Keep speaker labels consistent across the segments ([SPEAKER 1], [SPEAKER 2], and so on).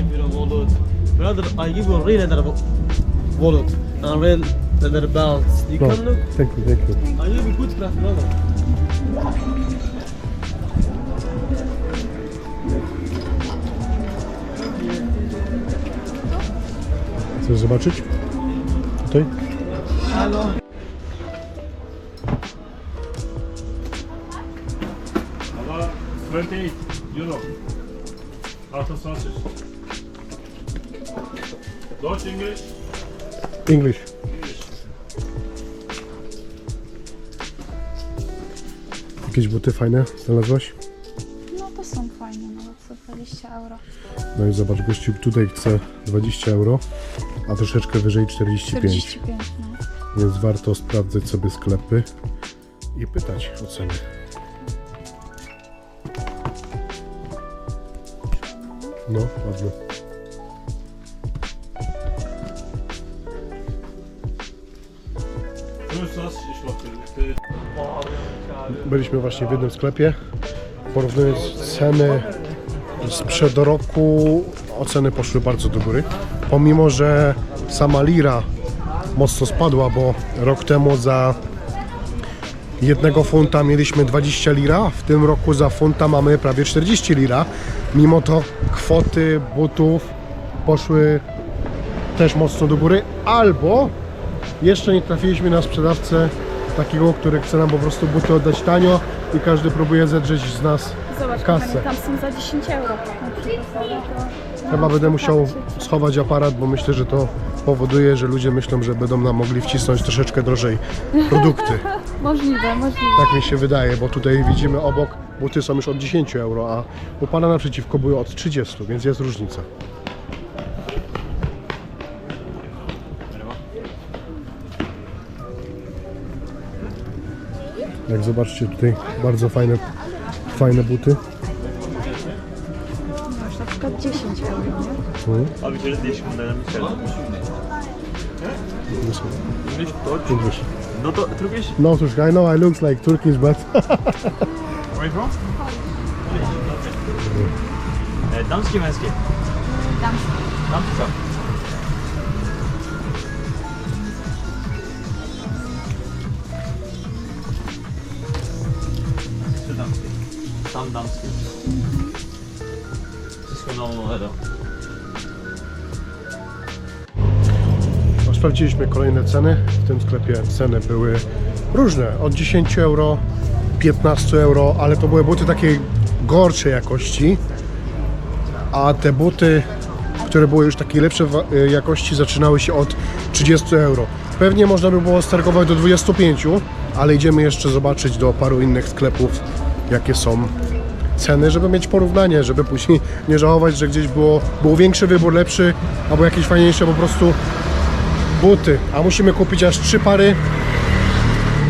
[SPEAKER 1] wallet. Brother, I give you a real leather wallet and real leather belts. You
[SPEAKER 2] No,
[SPEAKER 1] can look.
[SPEAKER 2] thank you, thank you.
[SPEAKER 1] I give you good craft, brother.
[SPEAKER 2] Chcesz zobaczyć? Tutaj?
[SPEAKER 1] Hello.
[SPEAKER 3] About 28 euro. Out of sausage. Deutsch, English?
[SPEAKER 2] English. Jakieś buty fajne znalazłaś?
[SPEAKER 4] No to są fajne, nawet za 20 euro.
[SPEAKER 2] No i zobacz, gościu tutaj chce 20 euro, a troszeczkę wyżej 45.
[SPEAKER 4] 45, no.
[SPEAKER 2] Więc warto sprawdzać sobie sklepy i pytać o ceny. No, ładnie.
[SPEAKER 3] Two sausage schlocken.
[SPEAKER 2] Byliśmy właśnie w jednym sklepie. Porównując ceny sprzed roku, oceny poszły bardzo do góry. Pomimo, że sama lira mocno spadła, bo rok temu za 1 funta mieliśmy 20 lira, w tym roku za funta mamy prawie 40 lira. Mimo to kwoty butów poszły też mocno do góry, albo jeszcze nie trafiliśmy na sprzedawcę takiego, który chce nam po prostu buty oddać tanio i każdy próbuje zedrzeć z nas
[SPEAKER 4] Zobacz,
[SPEAKER 2] kasę.
[SPEAKER 4] kochani, tam są za 10 euro. Na przykład, to
[SPEAKER 2] Chyba będę musiał schować aparat, bo myślę, że to powoduje, że ludzie myślą, że będą nam mogli wcisnąć troszeczkę drożej produkty.
[SPEAKER 4] Możliwe, możliwe.
[SPEAKER 2] Tak mi się wydaje, bo tutaj widzimy obok, buty są już od 10 euro, a u pana naprzeciwko były od 30, więc jest różnica. Jak zobaczcie, tutaj bardzo fajne buty.
[SPEAKER 4] Na przykład 10 euro, nie?
[SPEAKER 3] Abi şöyle değişik bunlardan bir şey. English, Deutsch?
[SPEAKER 2] English.
[SPEAKER 3] No to Turkish?
[SPEAKER 2] No Turkish, I know I looks like Turkish, but
[SPEAKER 3] Where you from? Damski, męski?
[SPEAKER 4] Damski.
[SPEAKER 3] Damski, co? Czy damski? Tam damski. Wszystko nowego.
[SPEAKER 2] sprawdziliśmy kolejne ceny. W tym sklepie ceny były różne, od 10 euro, 15 euro, ale to były buty takiej gorszej jakości, a te buty, które były już takiej lepszej jakości, zaczynały się od 30 euro. Pewnie można by było stargować do 25, ale idziemy jeszcze zobaczyć do paru innych sklepów, jakie są ceny, żeby mieć porównanie, żeby później nie żałować, że gdzieś był większy wybór, lepszy, albo jakieś fajniejsze po prostu buty. A musimy kupić aż 3 pary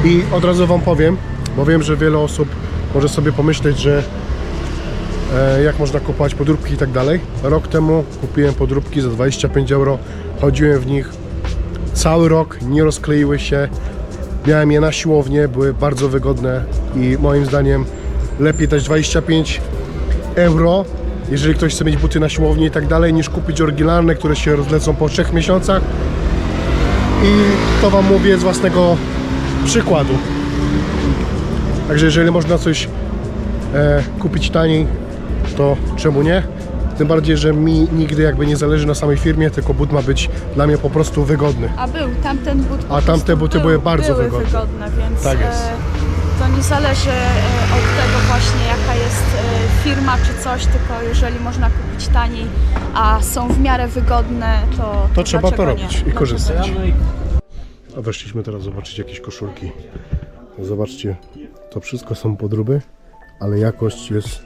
[SPEAKER 2] i od razu Wam powiem, bo wiem, że wiele osób może sobie pomyśleć, że jak można kupować podróbki i tak dalej. Rok temu kupiłem podróbki za 25 euro, chodziłem w nich cały rok, nie rozkleiły się, miałem je na siłownię, były bardzo wygodne i moim zdaniem lepiej dać 25 euro, jeżeli ktoś chce mieć buty na siłowni i tak dalej, niż kupić oryginalne, które się rozlecą po 3 miesiącach. I to Wam mówię z własnego przykładu. Także jeżeli można coś kupić taniej, to czemu nie? Tym bardziej, że mi nigdy jakby nie zależy na samej firmie, tylko but ma być dla mnie po prostu wygodny.
[SPEAKER 4] A był, tamten but
[SPEAKER 2] A tamte buty były bardzo wygodne.
[SPEAKER 4] Więc
[SPEAKER 2] Tak jest.
[SPEAKER 4] To nie zależy od tego właśnie jaka jest firma czy coś, tylko jeżeli można kupić taniej, a są w miarę wygodne, to
[SPEAKER 2] trzeba to
[SPEAKER 4] dlaczego
[SPEAKER 2] robić
[SPEAKER 4] nie?
[SPEAKER 2] i korzystać.
[SPEAKER 4] Dlaczego nie?
[SPEAKER 2] A weszliśmy teraz zobaczyć jakieś koszulki. Zobaczcie, to wszystko są podróby, ale jakość jest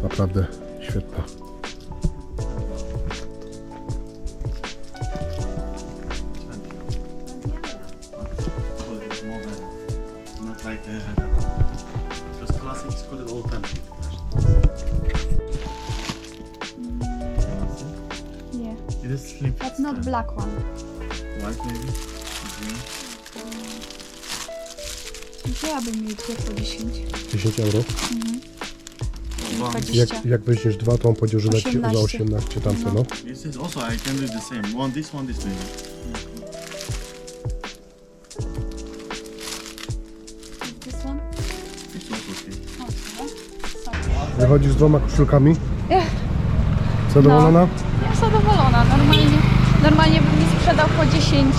[SPEAKER 2] naprawdę świetna.
[SPEAKER 3] Not like just classic, it's called old time.
[SPEAKER 4] Nie.
[SPEAKER 3] It is slim.
[SPEAKER 4] But not black one.
[SPEAKER 3] White maybe?
[SPEAKER 4] Wzięłabym jej dwie po 10.
[SPEAKER 2] 10 euro.
[SPEAKER 4] 20.
[SPEAKER 2] Jak weźmiesz dwa, to on powiedział, że da ci za
[SPEAKER 4] 18.
[SPEAKER 2] 18 tamte, no.
[SPEAKER 3] This is also I can do the same. One this maybe.
[SPEAKER 4] This one?
[SPEAKER 3] It's also okay.
[SPEAKER 2] Wychodzisz z 2 koszulkami?
[SPEAKER 4] Ech.
[SPEAKER 2] Zadowolona?
[SPEAKER 4] Jestem zadowolona. Normalnie bym mi sprzedał po 10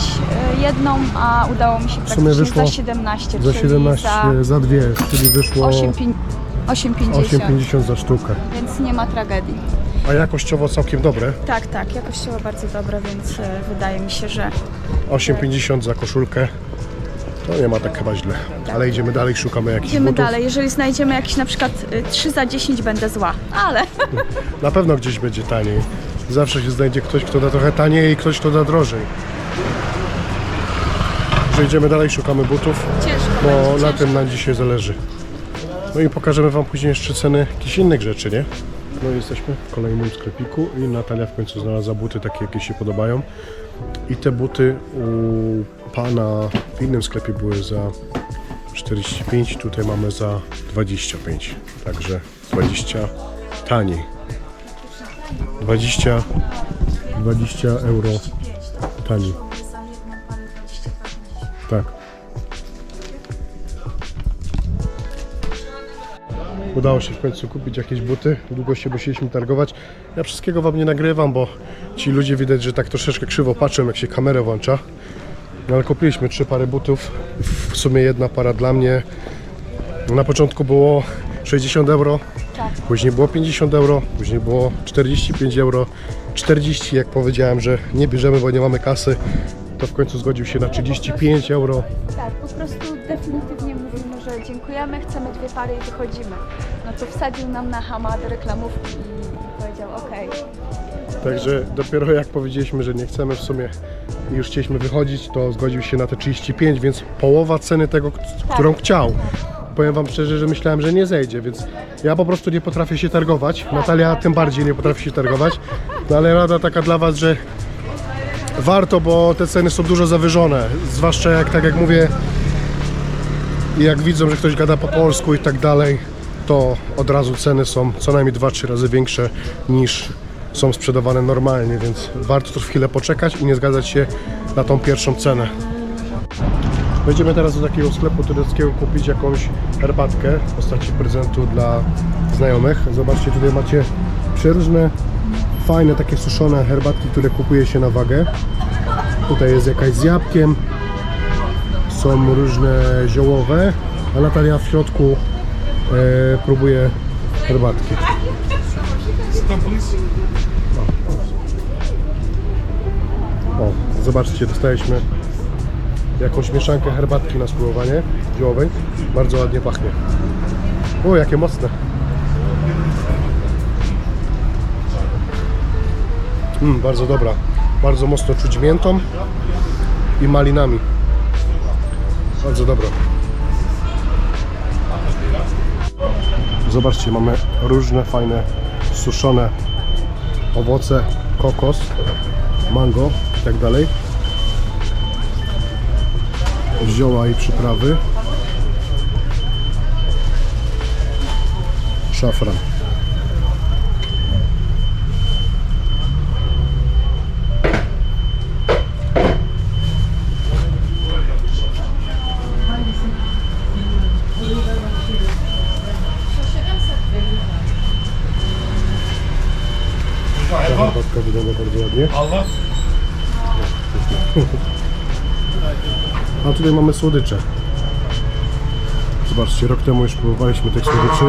[SPEAKER 4] jedną, a udało mi się
[SPEAKER 2] sumie
[SPEAKER 4] praktycznie
[SPEAKER 2] wyszło
[SPEAKER 4] za 17.
[SPEAKER 2] Za
[SPEAKER 4] czyli
[SPEAKER 2] 17, za 2, czyli wyszło
[SPEAKER 4] 8,50,
[SPEAKER 2] 8,50 za sztukę.
[SPEAKER 4] więc nie ma tragedii.
[SPEAKER 2] A jakościowo całkiem dobre.
[SPEAKER 4] Tak, jakościowo bardzo dobre, więc wydaje mi się, że
[SPEAKER 2] 8,50 za koszulkę. To nie ma tak chyba źle. Ale idziemy dalej, szukamy jakichś
[SPEAKER 4] idziemy
[SPEAKER 2] butów.
[SPEAKER 4] dalej. Jeżeli znajdziemy jakieś na przykład 3 za 10, będę zła, ale
[SPEAKER 2] Na pewno gdzieś będzie taniej. Zawsze się znajdzie ktoś, kto da trochę taniej i ktoś, kto da drożej. Że idziemy dalej, szukamy butów,
[SPEAKER 4] ciężko
[SPEAKER 2] bo
[SPEAKER 4] będzie.
[SPEAKER 2] na
[SPEAKER 4] Ciężko.
[SPEAKER 2] tym nam dzisiaj zależy. No i pokażemy Wam później jeszcze ceny jakichś innych rzeczy, nie? No i jesteśmy w kolejnym sklepiku i Natalia w końcu znalazła buty takie, jakie się podobają. I te buty u pana w innym sklepie były za 45, tutaj mamy za 25. Także 20 taniej. 20 euro taniej. Tak. Udało się w końcu kupić jakieś buty. Długo się musieliśmy targować. Ja wszystkiego Wam nie nagrywam, bo ci ludzie widać, że tak troszeczkę krzywo patrzą, jak się kamerę włącza. No ale kupiliśmy 3 pary butów. W sumie 1 para dla mnie. Na początku było 60 euro.
[SPEAKER 4] Tak.
[SPEAKER 2] Później było 50 euro. Później było 45 euro. 40, jak powiedziałem, że nie bierzemy, bo nie mamy kasy. To w końcu zgodził się na 35 euro.
[SPEAKER 4] Tak, po prostu definitywnie mówimy, że dziękujemy, chcemy 2 pary i wychodzimy. No to wsadził nam na hama do reklamówki i powiedział okej.
[SPEAKER 2] Także dopiero jak powiedzieliśmy, że nie chcemy w sumie i już chcieliśmy wychodzić, to zgodził się na te 35, więc połowa ceny tego, którą chciał. Powiem Wam szczerze, że myślałem, że nie zejdzie, więc ja po prostu nie potrafię się targować. Natalia tym bardziej nie potrafi się targować. No ale rada taka dla Was, że warto, bo te ceny są dużo zawyżone. Zwłaszcza jak, tak jak mówię, jak widzą, że ktoś gada po polsku i tak dalej, to od razu ceny są co najmniej 2-3 razy większe niż są sprzedawane normalnie, więc warto też chwilę poczekać i nie zgadzać się na tą pierwszą cenę. Będziemy teraz do takiego sklepu tureckiego kupić jakąś herbatkę w postaci prezentu dla znajomych. Zobaczcie, tutaj macie przeróżne, fajne takie suszone herbatki, które kupuje się na wagę. Tutaj jest jakaś z jabłkiem, są różne ziołowe, a Natalia w środku próbuje herbatki. O, zobaczcie, dostaliśmy jakąś mieszankę herbatki na spróbowanie ziołowej. Bardzo ładnie pachnie. O, jakie mocne. Bardzo dobra. Bardzo mocno czuć miętą i malinami. Bardzo dobra. Zobaczcie, mamy różne fajne suszone owoce, kokos, mango i tak dalej. Zioła i przyprawy. Szafran. Ta herbatka wygląda bardzo ładnie. A tutaj mamy słodycze. Zobaczcie, rok temu już próbowaliśmy tych słodyczy.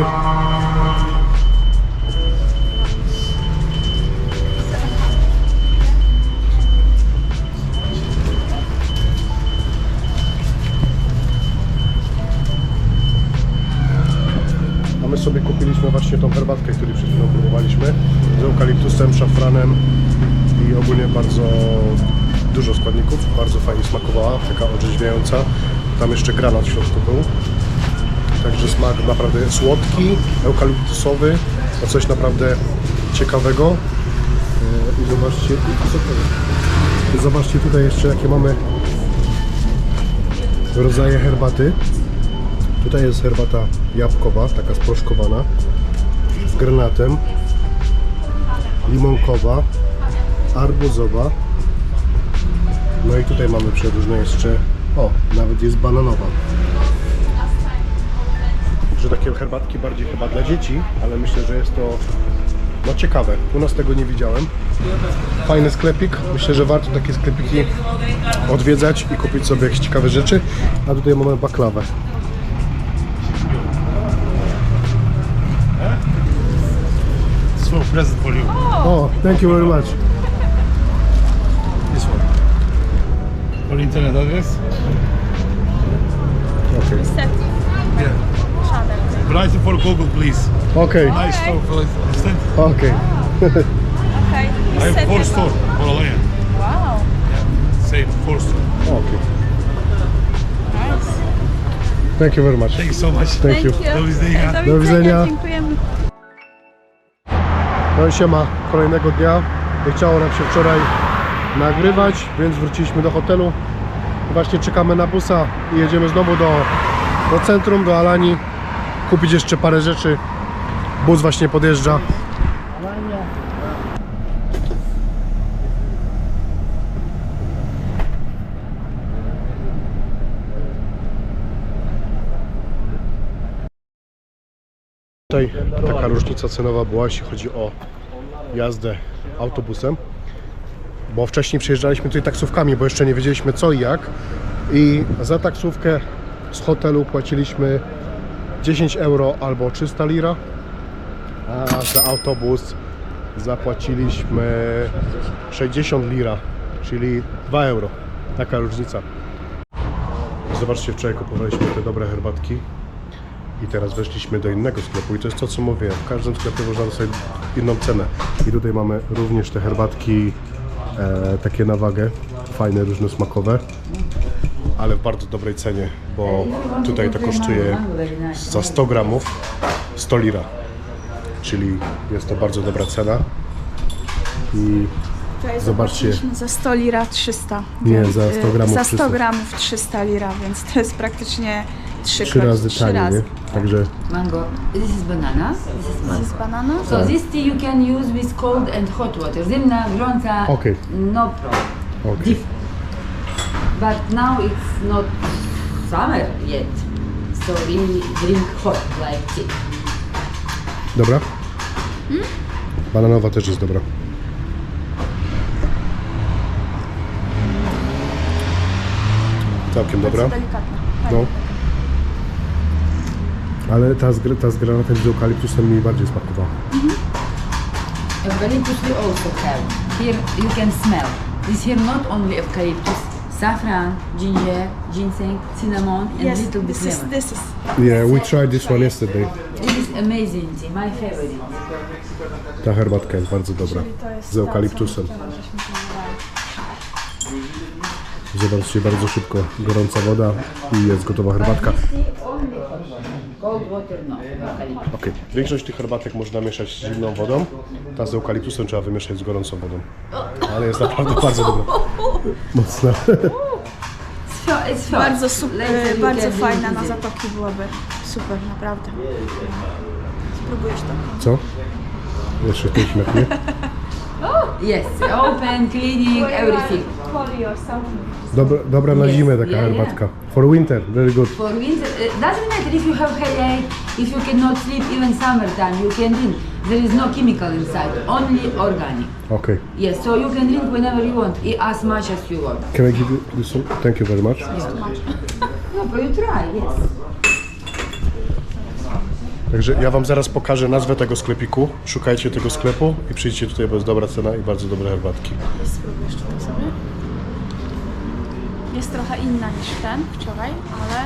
[SPEAKER 2] A my sobie kupiliśmy właśnie tą herbatkę, którą przed chwilą próbowaliśmy. Z eukaliptusem, szafranem i ogólnie bardzo dużo składników, bardzo fajnie smakowała, taka orzeźwiająca. Tam jeszcze granat w środku był. Także smak naprawdę słodki, eukaliptusowy, to coś naprawdę ciekawego. I zobaczcie, zobaczcie tutaj jeszcze jakie mamy rodzaje herbaty. Tutaj jest herbata jabłkowa, taka sproszkowana. z granatem, limonkowa, arbuzowa. No i tutaj mamy przeróżne jeszcze, o, nawet jest bananowa. Że takie herbatki bardziej chyba dla dzieci, ale myślę, że jest to no ciekawe. U nas tego nie widziałem. Fajny sklepik. Myślę, że warto takie sklepiki odwiedzać i kupić sobie jakieś ciekawe rzeczy. A tutaj mamy baklawę.
[SPEAKER 3] Small present for you.
[SPEAKER 2] O, thank you very much.
[SPEAKER 3] This one. For internet address?
[SPEAKER 2] Okay.
[SPEAKER 3] Yeah. Price for Google, please.
[SPEAKER 2] Okay.
[SPEAKER 3] Nice store for instant.
[SPEAKER 2] Okay.
[SPEAKER 4] Okej.
[SPEAKER 3] I have 4 store for Alliance.
[SPEAKER 4] Wow.
[SPEAKER 3] Same 4 store.
[SPEAKER 2] Okay.
[SPEAKER 4] Nice.
[SPEAKER 2] Thank you very much.
[SPEAKER 3] Thank you so much.
[SPEAKER 2] Thank you.
[SPEAKER 3] Do widzenia.
[SPEAKER 2] Do widzenia.
[SPEAKER 4] Dziękujemy.
[SPEAKER 2] No i siema, kolejnego dnia. Nie chciało nam się wczoraj nagrywać, więc wróciliśmy do hotelu. Właśnie czekamy na busa i jedziemy znowu do centrum, do Alanii. Kupić jeszcze parę rzeczy. Bus właśnie podjeżdża. Tutaj taka różnica cenowa była, jeśli chodzi o jazdę autobusem, bo wcześniej przejeżdżaliśmy tutaj taksówkami, bo jeszcze nie wiedzieliśmy co i jak, i za taksówkę z hotelu płaciliśmy 10 euro albo 300 lira, a za autobus zapłaciliśmy 60 lira, czyli 2 euro. Taka różnica. Zobaczcie, wczoraj kupowaliśmy te dobre herbatki i teraz weszliśmy do innego sklepu i to jest to, co mówię, w każdym sklepie można dostać inną cenę. I tutaj mamy również te herbatki takie na wagę, fajne, różnosmakowe, ale w bardzo dobrej cenie, bo tutaj to kosztuje za 100 gramów 100 lira, czyli jest to bardzo dobra cena. I zobaczcie,
[SPEAKER 4] Za 100 lira 300.
[SPEAKER 2] Nie,
[SPEAKER 4] więc,
[SPEAKER 2] za 100 gramów
[SPEAKER 4] Za 100
[SPEAKER 2] 300.
[SPEAKER 4] gramów 300 lira, więc to jest praktycznie
[SPEAKER 2] 3 razy taniej, nie? Także
[SPEAKER 5] Mango. This is banana. This is
[SPEAKER 4] To
[SPEAKER 5] mango.
[SPEAKER 4] jest banana?
[SPEAKER 5] So this tea you can use with cold and hot water. Zimna, gorąca,
[SPEAKER 2] Okay.
[SPEAKER 5] no problem.
[SPEAKER 2] okej.
[SPEAKER 5] But now it's not summer yet. So really drink hot like tea.
[SPEAKER 2] Dobra? Bananowa też jest dobra. Całkiem dobra.
[SPEAKER 4] Delikatna.
[SPEAKER 2] No. Ale ta z granatem z eukaliptusem mi bardziej smakowała.
[SPEAKER 5] Eucalyptus we also have. Here you can smell. This here not only eucalyptus, saffron, ginger, ginseng, cinnamon and
[SPEAKER 4] Yes,
[SPEAKER 5] little bit
[SPEAKER 4] this is,
[SPEAKER 5] lemon.
[SPEAKER 4] this is.
[SPEAKER 2] Yeah, we tried this one yesterday.
[SPEAKER 5] This is amazing tea, my favorite.
[SPEAKER 2] Ta herbatka jest bardzo dobra. Z eukaliptusem. Zobaczcie, bardzo szybko gorąca woda i jest gotowa herbatka.
[SPEAKER 5] This tea only hot water. Cold water no, eucalyptus.
[SPEAKER 2] Okay. Większość tych herbatek można mieszać z zimną wodą. Ta z eukaliptusem trzeba wymieszać z gorącą wodą. Ale jest naprawdę bardzo dobra. Mocna.
[SPEAKER 5] It's hot.
[SPEAKER 4] Bardzo,
[SPEAKER 5] Later you
[SPEAKER 4] bardzo
[SPEAKER 5] can
[SPEAKER 4] fajna
[SPEAKER 5] drink
[SPEAKER 4] na
[SPEAKER 5] it.
[SPEAKER 4] zatoki byłaby. Super, naprawdę. Spróbujesz to.
[SPEAKER 2] Co? Jeszcze w tej śmiechnie.
[SPEAKER 5] Yes, open, cleaning, everything.
[SPEAKER 2] Dobra na
[SPEAKER 5] Yes,
[SPEAKER 2] zimę taka
[SPEAKER 5] yeah,
[SPEAKER 2] herbatka. For winter, very good.
[SPEAKER 5] For winter, doesn't matter if you have headache, if you cannot sleep, even summertime, you can drink. There is no chemical inside, only organic.
[SPEAKER 2] Okay.
[SPEAKER 5] Yes, so you can drink whenever you want, as much as you want.
[SPEAKER 2] Can I give you this one? Thank you very much.
[SPEAKER 5] No, but you try, yes.
[SPEAKER 2] Także ja wam zaraz pokażę nazwę tego sklepiku. Szukajcie tego sklepu i przyjdźcie tutaj, bo jest dobra cena i bardzo dobre herbatki.
[SPEAKER 4] Spróbujesz tutaj sobie. Jest trochę inna niż ten wczoraj, ale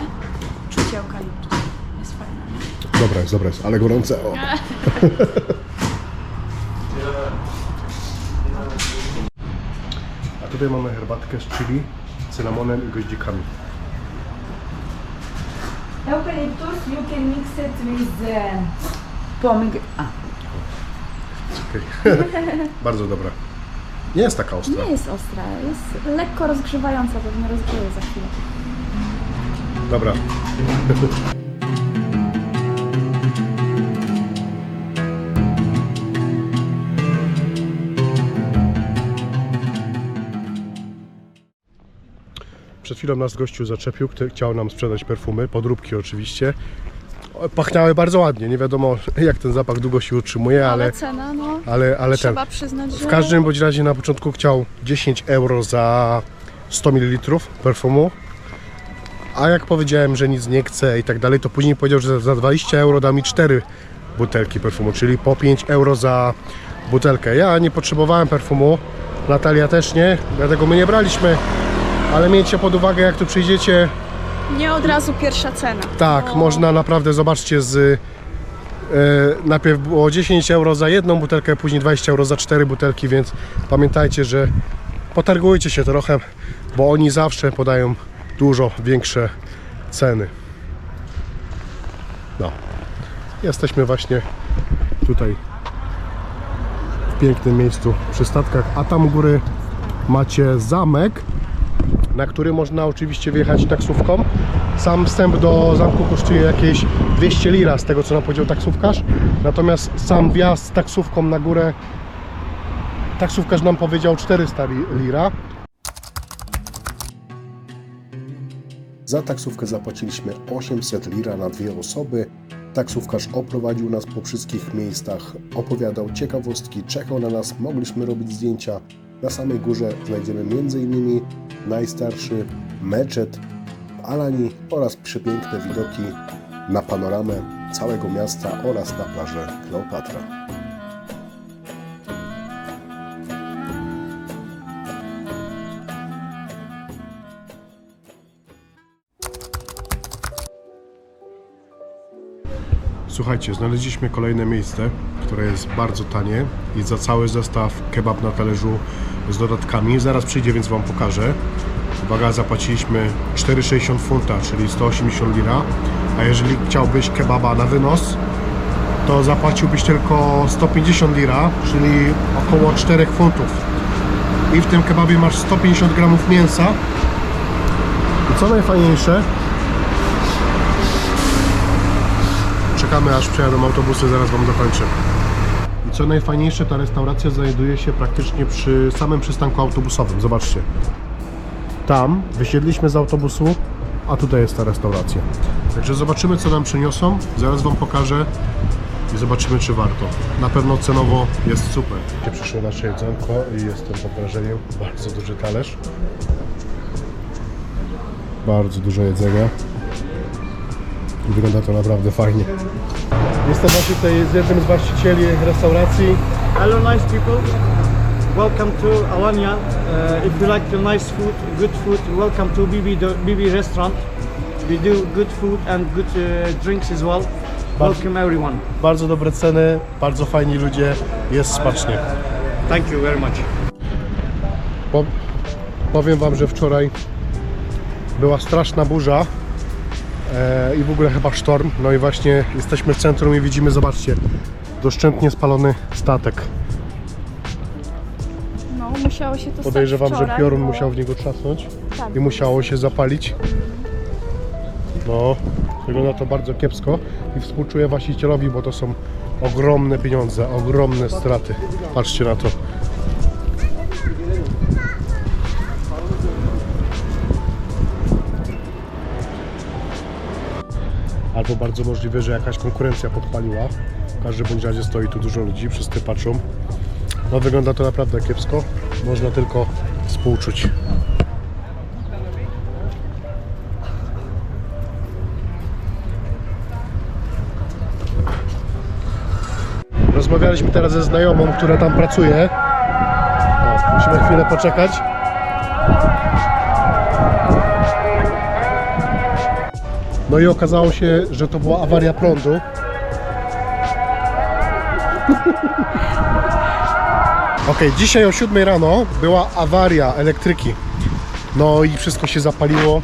[SPEAKER 4] czucie eukaliptus. Jest fajna.
[SPEAKER 2] Dobra jest, ale gorące. O. A tutaj mamy herbatkę z chili, cynamonem i goździkami.
[SPEAKER 5] Eucalyptus, you can mix it with pomegranate.
[SPEAKER 2] Okay. Bardzo dobra. Nie jest taka ostra.
[SPEAKER 4] Nie jest ostra, jest lekko rozgrzewająca, pewnie rozgrzeje za chwilę.
[SPEAKER 2] Dobra. Przed chwilą nas gościu zaczepił, który chciał nam sprzedać perfumy, podróbki oczywiście. Pachniały bardzo ładnie, nie wiadomo jak ten zapach długo się utrzymuje,
[SPEAKER 4] Ale cena, no,
[SPEAKER 2] ale
[SPEAKER 4] trzeba przyznać, że...
[SPEAKER 2] w każdym bądź razie na początku chciał 10 euro za 100 ml perfumu, a jak powiedziałem, że nic nie chce i tak dalej, to później powiedział, że za 20 euro da mi 4 butelki perfumu, czyli po 5 euro za butelkę. Ja nie potrzebowałem perfumu, Natalia też nie, dlatego my nie braliśmy, ale miejcie pod uwagę, jak tu przyjdziecie.
[SPEAKER 4] Nie od razu pierwsza cena.
[SPEAKER 2] Tak, można naprawdę, zobaczcie, najpierw było 10 euro za jedną butelkę, później 20 euro za 4 butelki, więc pamiętajcie, że potargujcie się trochę, bo oni zawsze podają dużo większe ceny. No, jesteśmy właśnie tutaj w pięknym miejscu przy statkach, a tam u góry macie zamek, na który można oczywiście wjechać taksówką. Sam wstęp do zamku kosztuje jakieś 200 lira, z tego co nam powiedział taksówkarz. Natomiast sam wjazd taksówką na górę, taksówkarz nam powiedział 400 lira. Za taksówkę zapłaciliśmy 800 lira na 2 osoby. Taksówkarz oprowadził nas po wszystkich miejscach, opowiadał ciekawostki, czekał na nas, mogliśmy robić zdjęcia. Na samej górze znajdziemy m.in. najstarszy meczet w Alani oraz przepiękne widoki na panoramę całego miasta oraz na plażę Kleopatra. Słuchajcie, znaleźliśmy kolejne miejsce, które jest bardzo tanie i za cały zestaw kebab na talerzu z dodatkami. Zaraz przyjdzie, więc Wam pokażę. Uwaga, zapłaciliśmy 4,60 funta, czyli 180 lira, a jeżeli chciałbyś kebaba na wynos, to zapłaciłbyś tylko 150 lira, czyli około 4 funtów. I w tym kebabie masz 150 gramów mięsa. I co najfajniejsze, czekamy aż przejadą autobusy, zaraz Wam dokończę. I co najfajniejsze, ta restauracja znajduje się praktycznie przy samym przystanku autobusowym. Zobaczcie. Tam wysiedliśmy z autobusu, a tutaj jest ta restauracja. Także zobaczymy, co nam przyniosą. Zaraz Wam pokażę i zobaczymy, czy warto. Na pewno cenowo jest super. Przyszło nasze jedzonko i jestem pod wrażeniem. Bardzo duży talerz. Bardzo dużo jedzenia. I wygląda to naprawdę fajnie. Jestem właśnie tutaj z jednym z właścicieli restauracji.
[SPEAKER 6] Hello, nice people. Welcome to Alanya. If you like the nice food, good food, welcome to BB restaurant. We do good food and good drinks as well. Welcome everyone.
[SPEAKER 2] Bardzo dobre ceny, bardzo fajni ludzie, jest smacznie.
[SPEAKER 6] Thank you very much.
[SPEAKER 2] Powiem Wam, że wczoraj była straszna burza i w ogóle chyba sztorm. No i właśnie jesteśmy w centrum i widzimy, zobaczcie, doszczętnie spalony statek.
[SPEAKER 4] No, musiało się to
[SPEAKER 2] Podejrzewam,
[SPEAKER 4] stać
[SPEAKER 2] że
[SPEAKER 4] wczoraj,
[SPEAKER 2] piorun
[SPEAKER 4] bo-
[SPEAKER 2] musiał w niego trzasnąć
[SPEAKER 4] Tak.
[SPEAKER 2] i musiało się zapalić. No, wygląda to bardzo kiepsko i współczuję właścicielowi, bo to są ogromne pieniądze, ogromne straty. Patrzcie na to. Albo bardzo możliwe, że jakaś konkurencja podpaliła. W każdym bądź razie stoi tu dużo ludzi, wszyscy patrzą. No, wygląda to naprawdę kiepsko. Można tylko współczuć. Rozmawialiśmy teraz ze znajomą, która tam pracuje. O, musimy chwilę poczekać. No i okazało się, że to była awaria prądu. Ok, dzisiaj o 7 rano była awaria elektryki. No i wszystko się zapaliło.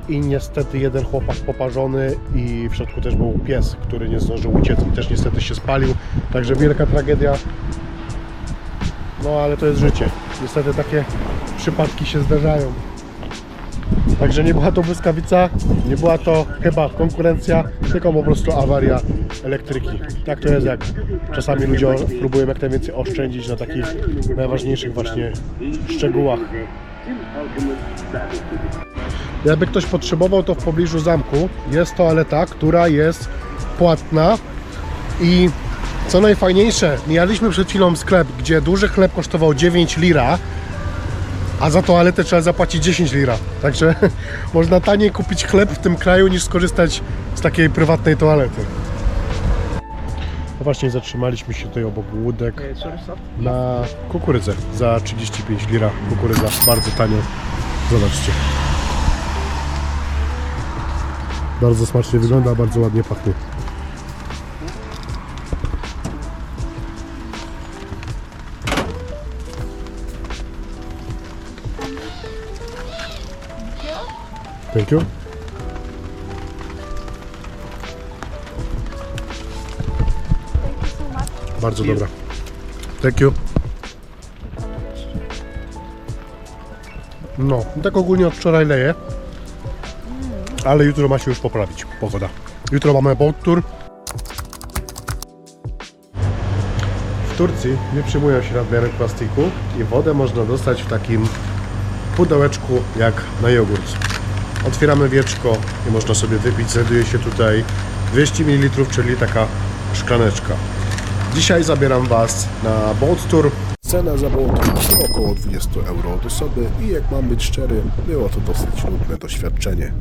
[SPEAKER 2] I niestety jeden chłopak poparzony i w środku też był pies, który nie zdążył uciec i też niestety się spalił. Także wielka tragedia. No ale to jest życie. Niestety takie przypadki się zdarzają. Także nie była to błyskawica, nie była to chyba konkurencja, tylko po prostu awaria elektryki. Tak to jest, jak czasami ludzie próbują jak najwięcej oszczędzić na takich najważniejszych właśnie szczegółach. Jakby ktoś potrzebował, to w pobliżu zamku jest toaleta, która jest płatna i co najfajniejsze, mijaliśmy przed chwilą sklep, gdzie duży chleb kosztował 9 lira, a za toaletę trzeba zapłacić 10 lira. Także można taniej kupić chleb w tym kraju niż skorzystać z takiej prywatnej toalety. No właśnie, zatrzymaliśmy się tutaj obok łódek na kukurydzę za 35 lira. Kukurydza bardzo tanio. Zobaczcie. Bardzo smacznie wygląda, bardzo ładnie pachnie. Thank you. Bardzo dobra. Thank you. No, tak ogólnie od wczoraj leje. Ale jutro ma się już poprawić pogoda. Jutro mamy boat tour. W Turcji nie przyjmują się nadmiarek plastiku i wodę można dostać w takim pudełeczku jak na jogurt. Otwieramy wieczko i można sobie wypić. Znajduje się tutaj 200 ml, czyli taka szklaneczka. Dzisiaj zabieram Was na boat tour. Cena za boat tour to około 20 euro od osoby i jak mam być szczery, było to dosyć nudne doświadczenie.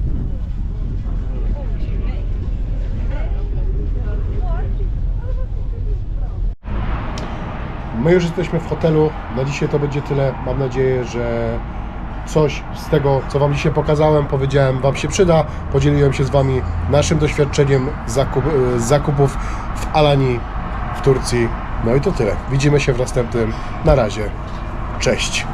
[SPEAKER 2] My już jesteśmy w hotelu. Na dzisiaj to będzie tyle. Mam nadzieję, że coś z tego, co Wam dzisiaj pokazałem, powiedziałem, Wam się przyda. Podzieliłem się z Wami naszym doświadczeniem zakupów w Alanii w Turcji. No i to tyle. Widzimy się w następnym. Na razie. Cześć.